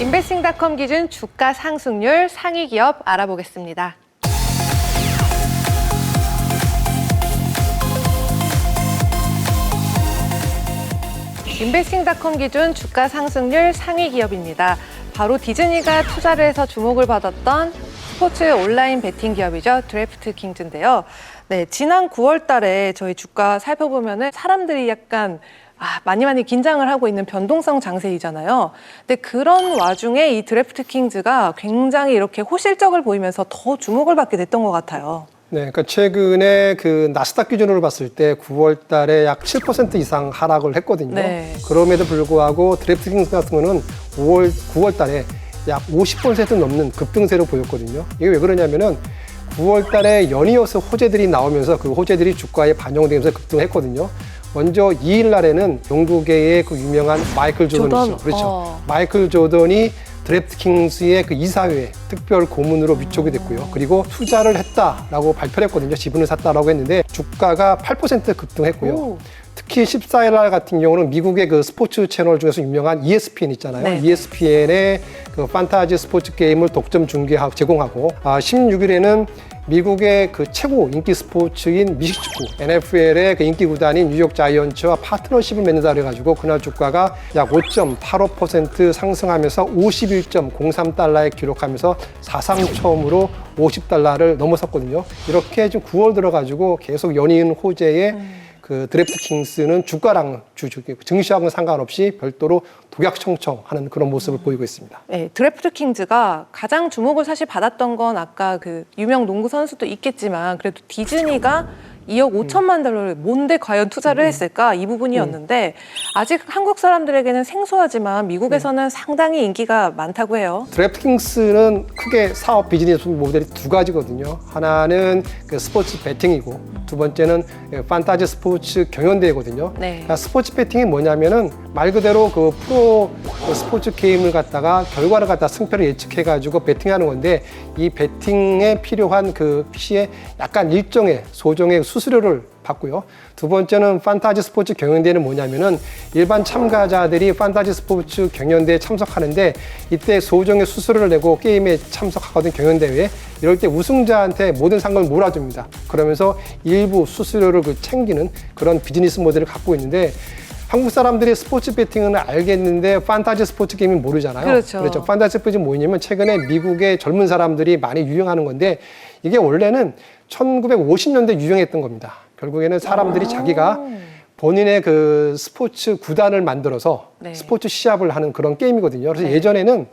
인베스팅닷컴 기준 주가 상승률 상위 기업 알아보겠습니다. 인베스팅닷컴 기준 주가 상승률 상위 기업입니다. 바로 디즈니가 투자를 해서 주목을 받았던 스포츠 온라인 베팅 기업이죠. 드래프트킹즈인데요. 네, 지난 9월 달에 저희 주가 살펴보면은 사람들이 약간 많이 긴장을 하고 있는 변동성 장세이잖아요. 근데 그런 와중에 이 드래프트킹즈가 굉장히 이렇게 호실적을 보이면서 더 주목을 받게 됐던 것 같아요. 네, 그러니까 최근에 그 나스닥 기준으로 봤을 때 9월 달에 약 7% 이상 하락을 했거든요. 네. 그럼에도 불구하고 드래프트킹즈 같은 거는 9월 달에 약 50% 넘는 급등세를 보였거든요. 이게 왜 그러냐면은 9월 달에 연이어서 호재들이 나오면서 그 호재들이 주가에 반영되면서 급등했거든요. 먼저 2일 날에는 영국의 그 유명한 마이클 조던이죠. 그렇죠. 마이클 조던이 드래프트킹스의 그 이사회 특별 고문으로 위촉이 됐고요. 그리고 투자를 했다라고 발표를 했거든요. 지분을 샀다라고 했는데 주가가 8% 급등했고요. 특히 14일 날 같은 경우는 미국의 그 스포츠 채널 중에서 유명한 ESPN 있잖아요. 네. ESPN의 그 판타지 스포츠 게임을 독점 중계하고 제공하고 16일에는 미국의 그 최고 인기 스포츠인 미식축구 NFL의 그 인기 구단인 뉴욕 자이언츠와 파트너십을 맺는다 그래가지고 그날 주가가 약 5.85% 상승하면서 51.03달러에 기록하면서 사상 처음으로 50달러를 넘어섰거든요. 이렇게 좀 9월 들어가지고 계속 연이은 호재의 그 드래프트킹스는 주가랑 증시하고는 상관없이 별도로 독약청청하는 그런 모습을 보이고 있습니다. 네, 드래프트킹즈가 가장 주목을 사실 받았던 건 아까 그 유명 농구 선수도 있겠지만 그래도 디즈니가 2억 5천만 달러를 뭔데 과연 투자를 했을까 이 부분이었는데 아직 한국 사람들에게는 생소하지만 미국에서는 상당히 인기가 많다고 해요. 드래프트킹스는 크게 사업 비즈니스 모델이 두 가지거든요. 하나는 그 스포츠 베팅이고 두 번째는 판타지 스포츠 경연대회거든요. 네. 그러니까 스포츠 베팅이 뭐냐면은 말 그대로 그 프로 스포츠 게임을 갖다가 결과를 갖다 승패를 예측해가지고 베팅하는 건데 이 베팅에 필요한 그 시에 약간 일정의 소정의 수수료를 받고요. 두 번째는 판타지 스포츠 경연대회는 뭐냐면은 일반 참가자들이 판타지 스포츠 경연대회에 참석하는데 이때 소정의 수수료를 내고 게임에 참석하거든 경연대회에. 이럴 때 우승자한테 모든 상금을 몰아줍니다. 그러면서 일부 수수료를 챙기는 그런 비즈니스 모델을 갖고 있는데 한국 사람들이 스포츠 베팅은 알겠는데 판타지 스포츠 게임은 모르잖아요. 그렇죠. 판타지 스포츠 뭐냐면 최근에 미국의 젊은 사람들이 많이 유행하는 건데 이게 원래는 1950년대 유행했던 겁니다. 결국에는 사람들이 자기가 본인의 그 스포츠 구단을 만들어서 스포츠 시합을 하는 그런 게임이거든요. 그래서 예전에는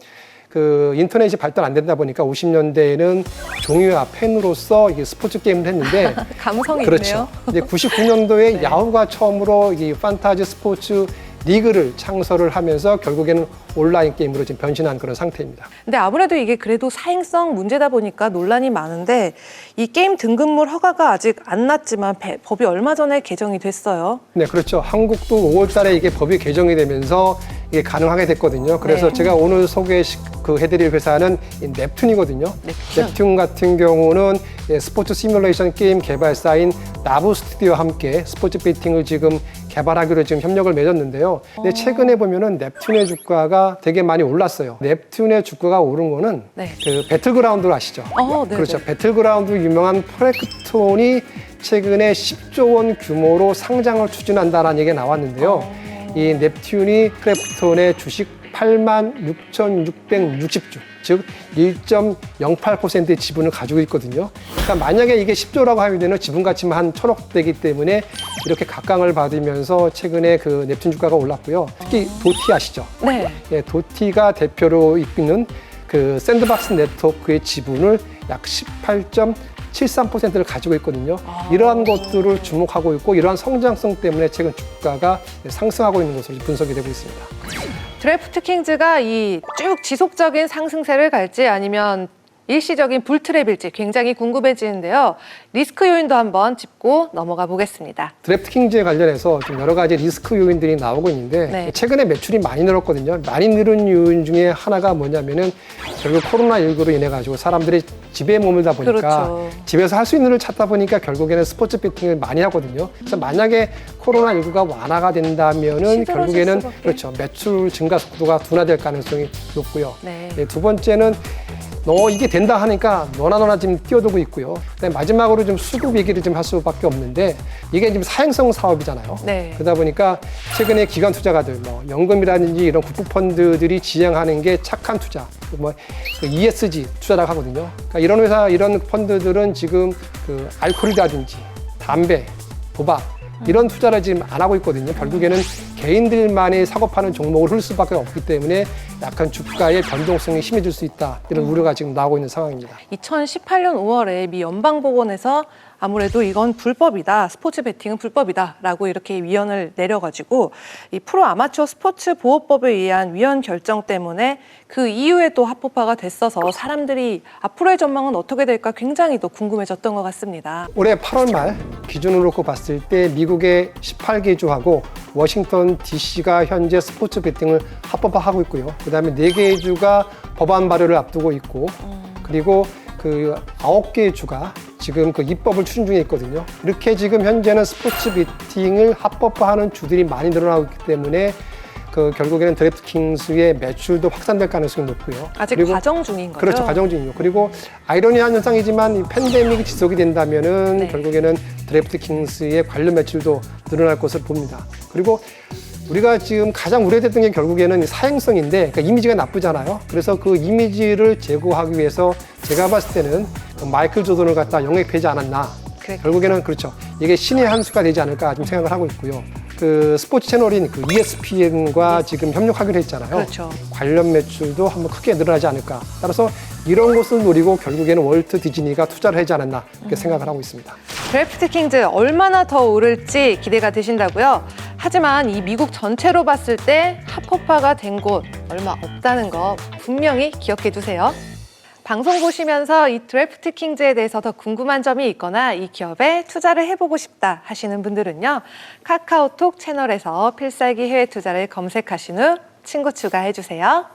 그 인터넷이 발달 안 된다 보니까 50년대에는 종이와 펜으로서 이게 스포츠 게임을 했는데 감성이 그렇죠. 있네요. 이제 99년도에 야후가 처음으로 이 판타지 스포츠 리그를 창설을 하면서 결국에는 온라인 게임으로 지금 변신한 그런 상태입니다. 근데 아무래도 이게 그래도 사행성 문제다 보니까 논란이 많은데 이 게임 등급물 허가가 아직 안 났지만 법이 얼마 전에 개정이 됐어요. 네, 그렇죠. 한국도 5월 달에 이게 법이 개정이 되면서 이게 가능하게 됐거든요. 그래서 제가 오늘 해드릴 회사는 넵튠이거든요. 넵튠 같은 경우는 스포츠 시뮬레이션 게임 개발사인 나부 스튜디오와 함께 스포츠 베팅을 지금 개발하기로 지금 협력을 맺었는데요. 근데 최근에 보면은 넵튠의 주가가 되게 많이 올랐어요. 넵튠의 주가가 오른 거는 그 배틀그라운드를 아시죠? 그렇죠. 배틀그라운드 유명한 프렉톤이 최근에 10조 원 규모로 상장을 추진한다라는 얘기가 나왔는데요. 이 넵튠이 크래프톤의 주식 86,660주, 즉 1.08%의 지분을 가지고 있거든요. 그러니까 만약에 이게 10조라고 하면 지분 가치만 한 1,000억 되기 때문에 이렇게 각광을 받으면서 최근에 그 넵튠 주가가 올랐고요. 특히 도티 아시죠? 네. 예, 도티가 대표로 있는 그 샌드박스 네트워크의 지분을 약 18.73%를 가지고 있거든요. 이러한 것들을 주목하고 있고 이러한 성장성 때문에 최근 주가가 상승하고 있는 것으로 분석이 되고 있습니다. 드래프트킹즈가 이 쭉 지속적인 상승세를 갈지 아니면 일시적인 불트랩일지 굉장히 궁금해지는데요. 리스크 요인도 한번 짚고 넘어가 보겠습니다. 드래프트킹즈에 관련해서 좀 여러 가지 리스크 요인들이 나오고 있는데 네. 최근에 매출이 많이 늘었거든요. 많이 늘은 요인 중에 하나가 뭐냐면은 결국 코로나19로 인해 가지고 사람들이 집에 머물다 보니까 그렇죠. 집에서 할 수 있는 걸 찾다 보니까 결국에는 스포츠 배팅을 많이 하거든요. 그래서 만약에 코로나19가 완화가 된다면은 시들어질 결국에는 수밖에. 그렇죠. 매출 증가 속도가 둔화될 가능성이 높고요. 네. 네, 두 번째는 이게 된다 하니까 너나 지금 뛰어들고 있고요. 그다음에 마지막으로 좀 수급 얘기를 좀 할 수밖에 없는데 이게 지금 사행성 사업이잖아요. 네. 그러다 보니까 최근에 기관 투자가들, 연금이라든지 이런 국부펀드들이 지향하는 게 착한 투자, 그 ESG 투자라고 하거든요. 그러니까 이런 회사, 이런 펀드들은 지금 그 알코올이라든지 담배, 도박 이런 투자를 지금 안 하고 있거든요. 결국에는 개인들만이 사고 파는 종목을 흘 수밖에 없기 때문에 약간 주가의 변동성이 심해질 수 있다. 이런 우려가 지금 나오고 있는 상황입니다. 2018년 5월에 미 연방법원에서 아무래도 이건 불법이다, 스포츠 베팅은 불법이다라고 이렇게 위헌을 내려가지고 이 프로 아마추어 스포츠 보호법에 의한 위헌 결정 때문에 그 이후에 또 합법화가 됐어서 사람들이 앞으로의 전망은 어떻게 될까 굉장히 또 궁금해졌던 것 같습니다. 올해 8월 말 기준으로 놓고 봤을 때 미국의 18개 주하고 워싱턴 DC가 현재 스포츠 베팅을 합법화하고 있고요. 그다음에 4개의 주가 법안 발의를 앞두고 있고 그리고 그 9개의 주가 지금 그 입법을 추진 중에 있거든요. 이렇게 지금 현재는 스포츠 베팅을 합법화하는 주들이 많이 늘어나고 있기 때문에 그 결국에는 드래프트킹스의 매출도 확산될 가능성이 높고요. 아직 그리고 과정 중인 거죠? 그렇죠. 과정 중이고. 그리고 아이러니한 현상이지만 이 팬데믹이 지속이 된다면은 네. 결국에는 드래프트킹스의 관련 매출도 늘어날 것을 봅니다. 그리고 우리가 지금 가장 우려됐던 게 결국에는 사행성인데 그러니까 이미지가 나쁘잖아요. 그래서 그 이미지를 제고하기 위해서 제가 봤을 때는 마이클 조던을 갖다 영입하지 않았나. 그래. 결국에는 그렇죠. 이게 신의 한 수가 되지 않을까 좀 생각을 하고 있고요. 그 스포츠 채널인 그 ESPN과 지금 협력하기로 했잖아요. 그렇죠. 관련 매출도 한번 크게 늘어나지 않을까. 따라서 이런 것을 노리고 결국에는 월트 디즈니가 투자를 하지 않았나 이렇게 생각을 하고 있습니다. 드래프트킹즈 얼마나 더 오를지 기대가 되신다고요? 하지만 이 미국 전체로 봤을 때 합법화가 된 곳 얼마 없다는 거 분명히 기억해 두세요. 방송 보시면서 이 드래프트킹즈에 대해서 더 궁금한 점이 있거나 이 기업에 투자를 해보고 싶다 하시는 분들은요. 카카오톡 채널에서 필살기 해외 투자를 검색하신 후 친구 추가해 주세요.